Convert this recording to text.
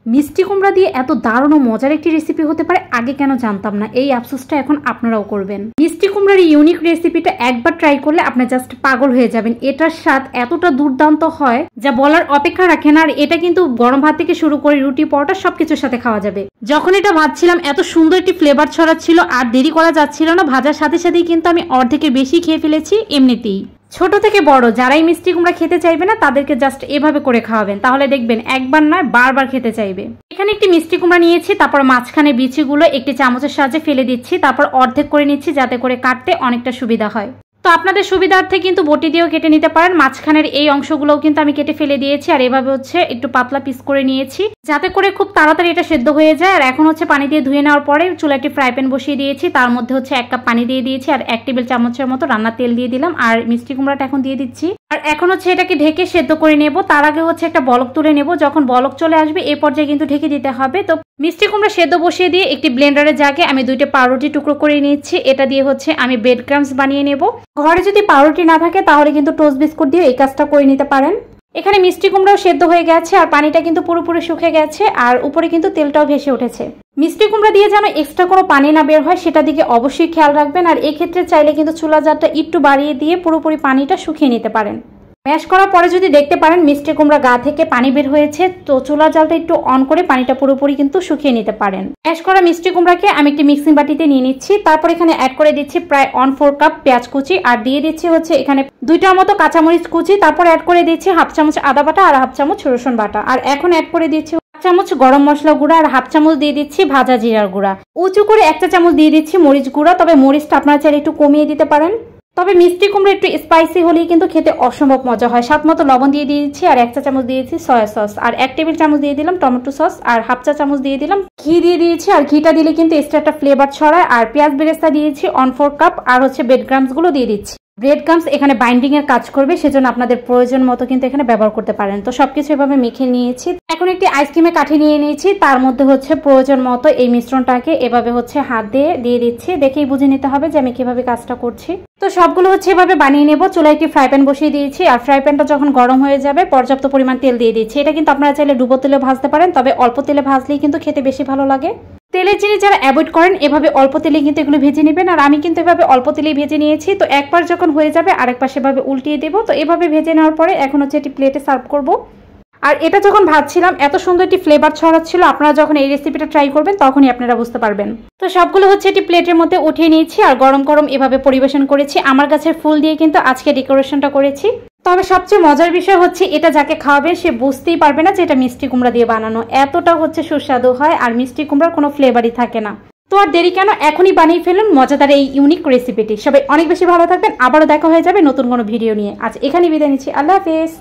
মিষ্টি কুমড়া দিয়ে এত দারুণ ও মজার একটি রেসিপি হতে পারে আগে কেন জানতাম না। এই আফসোসটা এখন আপনারাও করবেন। মিষ্টি কুমড়ার ইউনিক রেসিপিটা একবার ট্রাই করলে আপনি জাস্ট পাগল হয়ে যাবেন। এটার স্বাদ এতটা দুর্দান্ত হয় যা বলার অপেক্ষা রাখে না। আর এটা কিন্তু গরম ভাত থেকে শুরু করে রুটি পরোটা সবকিছুর সাথে খাওয়া যাবে। যখন এটা ভাজছিলাম এত সুন্দর একটি ফ্লেভার ছড়াচ্ছিল আর দেরি করা যাচ্ছিল না। ভাজার সাথে সাথেই কিন্তু আমি অর্ধেকের বেশি খেয়ে ফেলেছি এমনিতেই। ছোট থেকে বড় যারাই মিষ্টি কুমড়া খেতে চাইবে না তাদেরকে জাস্ট এভাবে করে খাওয়াবেন, তাহলে দেখবেন একবার নয় বারবার খেতে চাইবে। এখানে একটি মিষ্টি কুমড়া নিয়েছি, তারপর মাঝখানে বিচিগুলো একটি চামচের সাহায্যে ফেলে দিচ্ছি, তারপর অর্ধেক করে নিচ্ছি যাতে করে কাটতে অনেকটা সুবিধা হয়। তো আপনাদের সুবিধার্থে কিন্তু বটি দিয়েও কেটে নিতে পারেন। মাঝখানের এই অংশগুলোও কিন্তু আমি কেটে ফেলে দিয়েছি আর এভাবে একটু পাতলা পিস করে নিয়েছি যাতে করে খুব তাড়াতাড়ি এটা সেদ্ধ হয়ে যায়। আর এখন পানি দিয়ে ধুয়ে নেওয়ার পরে চুলায় একটি ফ্রাই প্যান বসিয়ে দিয়েছি, তার মধ্যে 1 কাপ পানি দিয়ে দিয়েছি আর 1 টেবিল চামচের মতো রান্নার তেল দিয়ে দিলাম আর মিষ্টি কুমড়াটা এখন দিয়ে দিচ্ছি। আর এখন এটাকে ঢেকে সেদ্ধ করে নেব। তার আগে একটা বলক তুলে নেব। যখন বলক চলে আসবে এই পর্যায়ে কিন্তু ঢেকে দিতে হবে। তো মিষ্টি কুমড়া সেদ্ধ বসিয়ে দিয়ে একটি ব্লেন্ডারের জাগে আমি 2টা পাউরুটি টুকরো করে নিচ্ছি। এটা দিয়ে আমি ব্রেড ক্রাম্বস বানিয়ে নেব। ঘরে যদি পাউরুটি না থাকে তাহলে কিন্তু টোস্ট বিস্কুট দিয়ে এই কাজটা করে নিতে পারেন। এখানে মিষ্টি কুমড়াও সেদ্ধ হয়ে গেছে আর পানিটা কিন্তু পুরোপুরি শুকিয়ে গেছে আর উপরে কিন্তু তেলটাও ভেসে উঠেছে। মিষ্টি কুমড়া দিয়ে যেন এক্সট্রা কোনো পানি না বের হয় সেটা দিকে অবশ্যই খেয়াল রাখবেন। আর এই ক্ষেত্রে চাইলে কিন্তু চুলা জারটা একটু বাড়িয়ে দিয়ে পুরোপুরি পানিটা শুকিয়ে নিতে পারেন। ম্যাশ করার পরে যদি দেখতে পারেন মিষ্টি কুমড়া গা থেকে পানি বের হয়েছে, তো চুলা জালটা একটু অন করে পানিটা পুরোপুরি কিন্তু শুকিয়ে নিতে পারেন। ম্যাশ করা মিষ্টি কুমড়াকে আমি একটি মিক্সিং বাটিতে নিয়ে নিচ্ছি। তারপর এখানে অ্যাড করে দিচ্ছি প্রায় 1/4 কাপ পেঁয়াজ কুচি আর দিয়ে দিচ্ছি এখানে 2টার মতো কাঁচামরিচ কুচি। তারপর অ্যাড করে দিচ্ছি 1/2 চামচ আদা বাটা আর 1/2 চামচ রসুন বাটা। আর এখন অ্যাড করে দিচ্ছি 1 চামচ গরম মশলা গুঁড়া আর 1/2 চামচ দিয়ে দিচ্ছি ভাজা জিরার গুঁড়া। উঁচু করে 1 চামচ দিয়ে দিচ্ছি মরিচ গুঁড়া, তবে মরিচটা আপনারা চাইলে একটু কমিয়ে দিতে পারেন। তবে মিষ্টি কুমড়া একটু স্পাইসি হলেই কিন্তু খেতে অসম্ভব মজা হয়। স্বাদ মতো লবণ দিয়ে দিয়েছি আর 1 চামচ দিয়েছি সয়া সস আর 1 টেবিল চামচ দিয়ে দিলাম টমেটো সস আর 1/2 চামচ দিয়ে দিলাম ঘি দিয়ে দিয়েছি। আর ঘিটা দিলে কিন্তু এক্সট্রা একটা ফ্লেভার ছড়ায়। আর পেঁয়াজ বেরেস্তা দিয়েছি 1/4 কাপ আর ব্রেড ক্রাম্বস গুলো দিয়ে দিচ্ছি। ব্রেড ক্রাম্বস এখানে বাইন্ডিং এর কাজ করবে, সেজন্য আপনাদের প্রয়োজন মতো কিন্তু এখানে ব্যবহার করতে পারেন। তো সবকিছু এভাবে মেখে নিয়েছি। এখন একটি আইসক্রিমের কাঠি নিয়ে নিয়েছি, তার মধ্যে প্রয়োজন মতো এই মিশ্রণটাকে এভাবে হাত দিয়ে দিচ্ছি। দেখেই বুঝে নিতে হবে যে আমি কিভাবে কাজটা করছি। তো সবগুলো এভাবে বানিয়ে নেব। চুলায় একটি ফ্রাই প্যান বসিয়ে দিয়েছি আর ফ্রাই প্যানটা যখন গরম হয়ে যাবে পর্যাপ্ত পরিমাণ তেল দিয়ে দিচ্ছি। এটা কিন্তু আপনারা চাইলে ডুবো তেলে ভাজতে পারেন, তবে অল্প তেলে ভাজলেই কিন্তু খেতে বেশি ভালো লাগে। তেলের জিনিস যারা অ্যাভয়েড করেন এভাবে অল্প তেলে কিন্তু এগুলো ভেজে নেবেন। আর আমি কিন্তু এভাবে অল্প তেলেই ভেজে নিয়েছি। তো একবার যখন হয়ে যাবে আরেক পাশে এভাবে উল্টিয়ে দেবো। তো এভাবে ভেজে নেওয়ার পরে এখন একটি প্লেটে সার্ভ করব। আর এটা যখন ভাজছিলাম এত সুন্দর একটি ফ্লেভার ছড়াচ্ছিল, আপনারা যখন এই রেসিপিটা ট্রাই করবেন তখনই আপনারা বুঝতে পারবেন। তো সবগুলো একটি প্লেটের মধ্যে উঠিয়ে নিয়েছি আর গরম গরম এভাবে পরিবেশন করেছি। আমার গাছের ফুল দিয়ে কিন্তু আজকে ডেকোরেশনটা করেছি। তবে সবচেয়ে মজার বিষয় এটা যাকে খাওয়াবে সে বুঝতেই পারবে না যে এটা মিষ্টি কুমড়া দিয়ে বানানো। এতটা সুস্বাদু হয় আর মিষ্টি কুমড়ার কোনো ফ্লেভারই থাকে না। তো আর দেরি কেন, এখনই বানিয়ে ফেলুন মজাদার এই ইউনিক রেসিপিটি। সবাই অনেক বেশি ভালো থাকবেন। আবারও দেখা হয়ে যাবে নতুন কোনো ভিডিও নিয়ে। আজ এখানেই বিদায় নিচ্ছি। আল্লাহ হাফেজ।